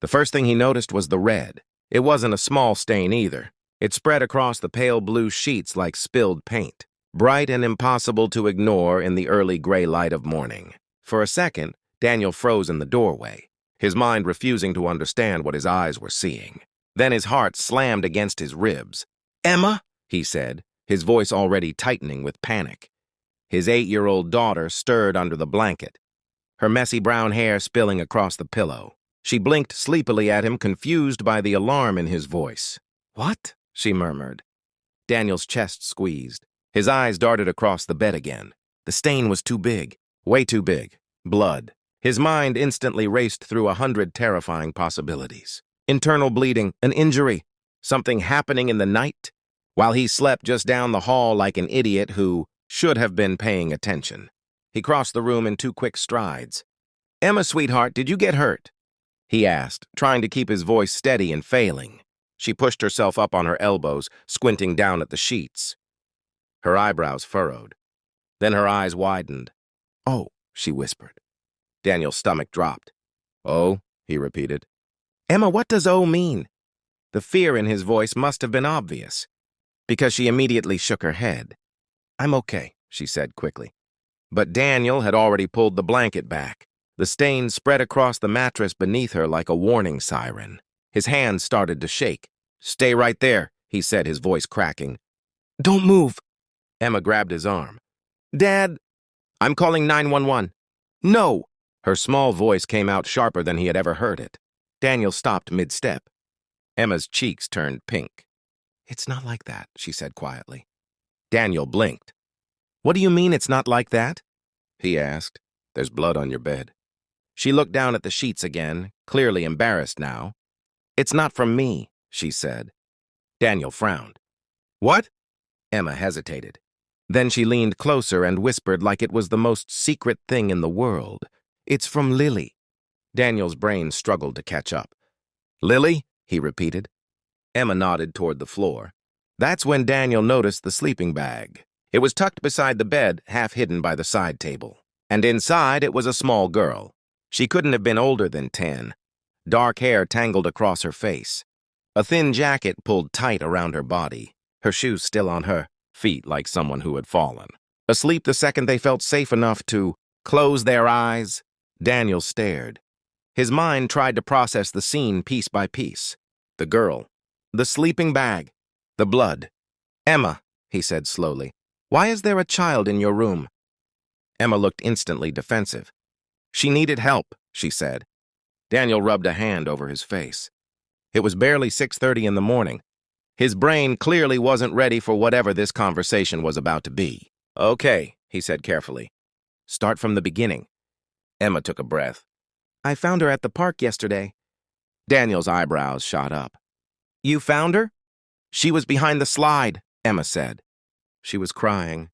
The first thing he noticed was the red. It wasn't a small stain either. It spread across the pale blue sheets like spilled paint, bright and impossible to ignore in the early gray light of morning. For a second, Daniel froze in the doorway, his mind refusing to understand what his eyes were seeing. Then his heart slammed against his ribs. "Emma," he said, his voice already tightening with panic. His 8-year-old daughter stirred under the blanket, her messy brown hair spilling across the pillow. She blinked sleepily at him, confused by the alarm in his voice. "What?" she murmured. Daniel's chest squeezed. His eyes darted across the bed again. The stain was too big, way too big. Blood. His mind instantly raced through 100 terrifying possibilities. Internal bleeding, an injury, something happening in the night, while he slept just down the hall like an idiot who should have been paying attention. He crossed the room in 2 quick strides. "Emma, sweetheart, did you get hurt?" he asked, trying to keep his voice steady and failing. She pushed herself up on her elbows, squinting down at the sheets. Her eyebrows furrowed. Then her eyes widened. "Oh," she whispered. Daniel's stomach dropped. "Oh," he repeated. "Emma, what does oh mean?" The fear in his voice must have been obvious, because she immediately shook her head. "I'm okay," she said quickly. But Daniel had already pulled the blanket back. The stain spread across the mattress beneath her like a warning siren. His hands started to shake. "Stay right there," he said, his voice cracking. "Don't move." Emma grabbed his arm. "Dad, I'm calling 911. "No!" Her small voice came out sharper than he had ever heard it. Daniel stopped mid-step. Emma's cheeks turned pink. "It's not like that," she said quietly. Daniel blinked. "What do you mean it's not like that?" he asked. "There's blood on your bed." She looked down at the sheets again, clearly embarrassed now. "It's not from me," she said. Daniel frowned. "What?" Emma hesitated. Then she leaned closer and whispered like it was the most secret thing in the world. "It's from Lily." Daniel's brain struggled to catch up. "Lily?" he repeated. Emma nodded toward the floor. That's when Daniel noticed the sleeping bag. It was tucked beside the bed, half hidden by the side table. And inside it was a small girl. She couldn't have been older than 10. Dark hair tangled across her face. A thin jacket pulled tight around her body. Her shoes still on her feet like someone who had fallen. Asleep the second they felt safe enough to close their eyes, Daniel stared. His mind tried to process the scene piece by piece. The girl. The sleeping bag. The blood. "Emma," he said slowly, "why is there a child in your room?" Emma looked instantly defensive. "She needed help," she said. Daniel rubbed a hand over his face. It was barely 6:30 in the morning. His brain clearly wasn't ready for whatever this conversation was about to be. "Okay," he said carefully. "Start from the beginning." Emma took a breath. "I found her at the park yesterday." Daniel's eyebrows shot up. "You found her?" "She was behind the slide," Emma said. She was crying.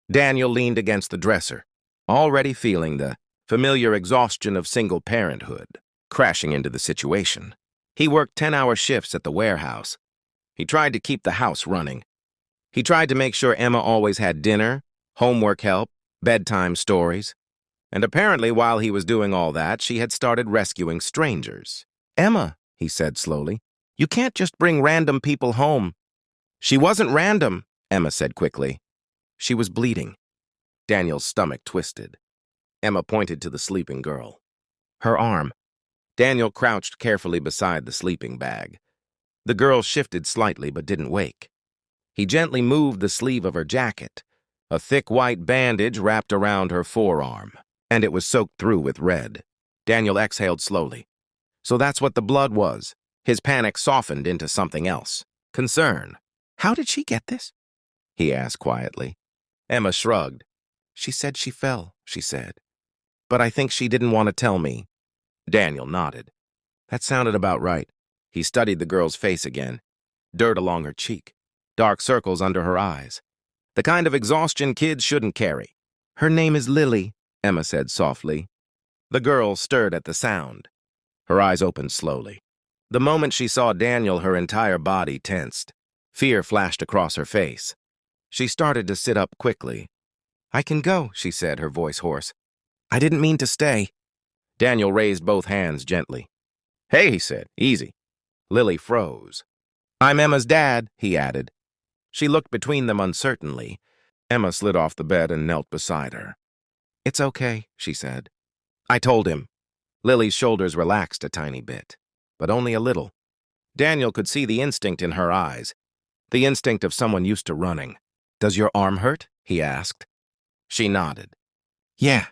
Daniel leaned against the dresser, already feeling the familiar exhaustion of single parenthood crashing into the situation. He worked 10-hour shifts at the warehouse. He tried to keep the house running. He tried to make sure Emma always had dinner, homework help, bedtime stories. And apparently while he was doing all that, she had started rescuing strangers. "Emma," he said slowly, "you can't just bring random people home." "She wasn't random," Emma said quickly. "She was bleeding." Daniel's stomach twisted. Emma pointed to the sleeping girl. Her arm. Daniel crouched carefully beside the sleeping bag. The girl shifted slightly but didn't wake. He gently moved the sleeve of her jacket. A thick white bandage wrapped around her forearm, and it was soaked through with red. Daniel exhaled slowly. So that's what the blood was. His panic softened into something else. Concern. "How did she get this?" he asked quietly. Emma shrugged. "She said she fell," she said. "But I think she didn't want to tell me." Daniel nodded. That sounded about right. He studied the girl's face again. Dirt along her cheek. Dark circles under her eyes. The kind of exhaustion kids shouldn't carry. "Her name is Lily," Emma said softly. The girl stirred at the sound. Her eyes opened slowly. The moment she saw Daniel, her entire body tensed. Fear flashed across her face. She started to sit up quickly. "I can go," she said, her voice hoarse. "I didn't mean to stay." Daniel raised both hands gently. Hey, he said, easy. Lily froze. I'm Emma's dad, he added. She looked between them uncertainly. Emma slid off the bed and knelt beside her. It's okay, she said. I told him. Lily's shoulders relaxed a tiny bit, but only a little. Daniel could see the instinct in her eyes, the instinct of someone used to running. Does your arm hurt? He asked. She nodded. Yeah.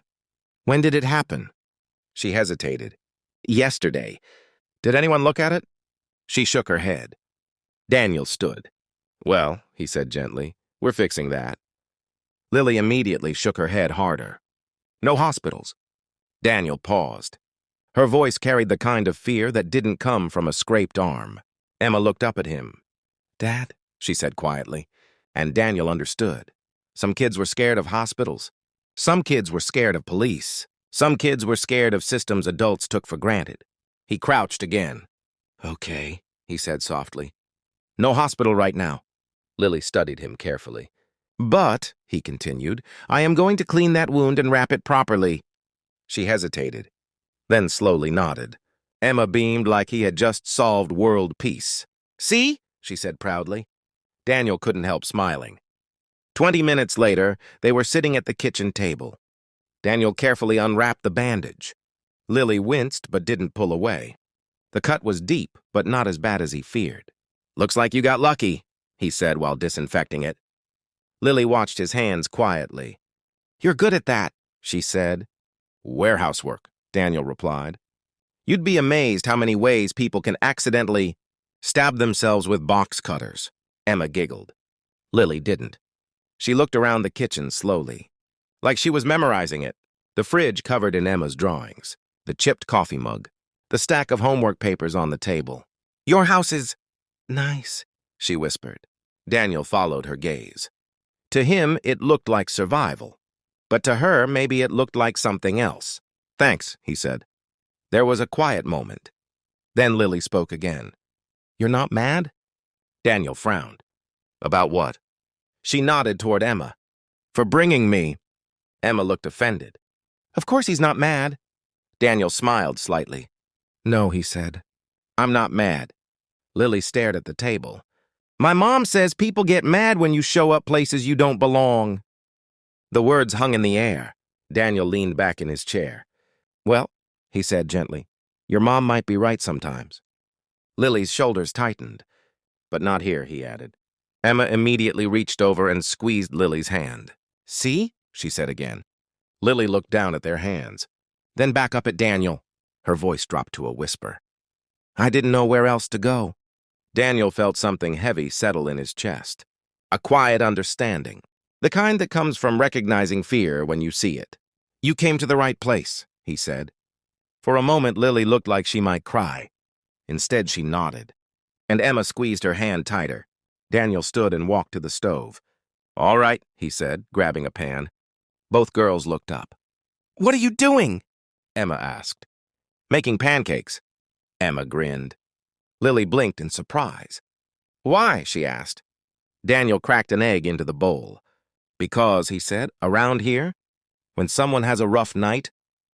When did it happen? She hesitated. Yesterday. Did anyone look at it? She shook her head. Daniel stood. Well, he said gently, we're fixing that. Lily immediately shook her head harder. No hospitals. Daniel paused. Her voice carried the kind of fear that didn't come from a scraped arm. Emma looked up at him. Dad, she said quietly, and Daniel understood. Some kids were scared of hospitals. Some kids were scared of police. Some kids were scared of systems adults took for granted. He crouched again. Okay, he said softly. No hospital right now. Lily studied him carefully. But, he continued, I am going to clean that wound and wrap it properly. She hesitated, then slowly nodded. Emma beamed like he had just solved world peace. See? She said proudly. Daniel couldn't help smiling. 20 minutes later, they were sitting at the kitchen table. Daniel carefully unwrapped the bandage. Lily winced but didn't pull away. The cut was deep, but not as bad as he feared. Looks like you got lucky, he said while disinfecting it. Lily watched his hands quietly. You're good at that, she said. Warehouse work, Daniel replied. You'd be amazed how many ways people can accidentally stab themselves with box cutters. Emma giggled. Lily didn't. She looked around the kitchen slowly, like she was memorizing it. The fridge covered in Emma's drawings, the chipped coffee mug, the stack of homework papers on the table. Your house is nice, she whispered. Daniel followed her gaze. To him, it looked like survival, but to her, maybe it looked like something else. Thanks, he said. There was a quiet moment. Then Lily spoke again. You're not mad? Daniel frowned. About what? She nodded toward Emma. For bringing me. Emma looked offended. Of course he's not mad. Daniel smiled slightly. No, he said. I'm not mad. Lily stared at the table. My mom says people get mad when you show up places you don't belong. The words hung in the air. Daniel leaned back in his chair. Well, he said gently, your mom might be right sometimes. Lily's shoulders tightened. But not here, he added. Emma immediately reached over and squeezed Lily's hand. See? She said again. Lily looked down at their hands, then back up at Daniel. Her voice dropped to a whisper. I didn't know where else to go. Daniel felt something heavy settle in his chest. A quiet understanding. The kind that comes from recognizing fear when you see it. You came to the right place, he said. For a moment, Lily looked like she might cry. Instead, she nodded. And Emma squeezed her hand tighter. Daniel stood and walked to the stove. All right, he said, grabbing a pan. Both girls looked up. What are you doing? Emma asked. Making pancakes. Emma grinned. Lily blinked in surprise. Why? She asked. Daniel cracked an egg into the bowl. Because, he said, around here, when someone has a rough night,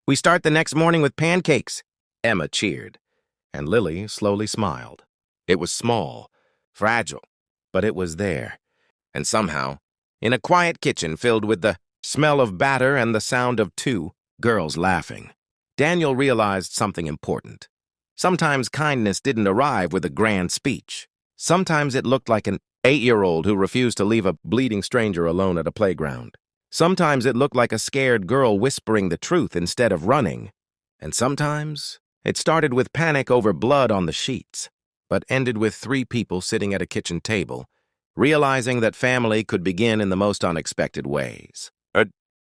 we start the next morning with pancakes. Emma cheered, and Lily slowly smiled. It was small, fragile, but it was there. And somehow, in a quiet kitchen filled with the smell of batter and the sound of two girls laughing, Daniel realized something important. Sometimes kindness didn't arrive with a grand speech. Sometimes it looked like an 8-year-old who refused to leave a bleeding stranger alone at a playground. Sometimes it looked like a scared girl whispering the truth instead of running. And sometimes it started with panic over blood on the sheets, but ended with 3 people sitting at a kitchen table, realizing that family could begin in the most unexpected ways.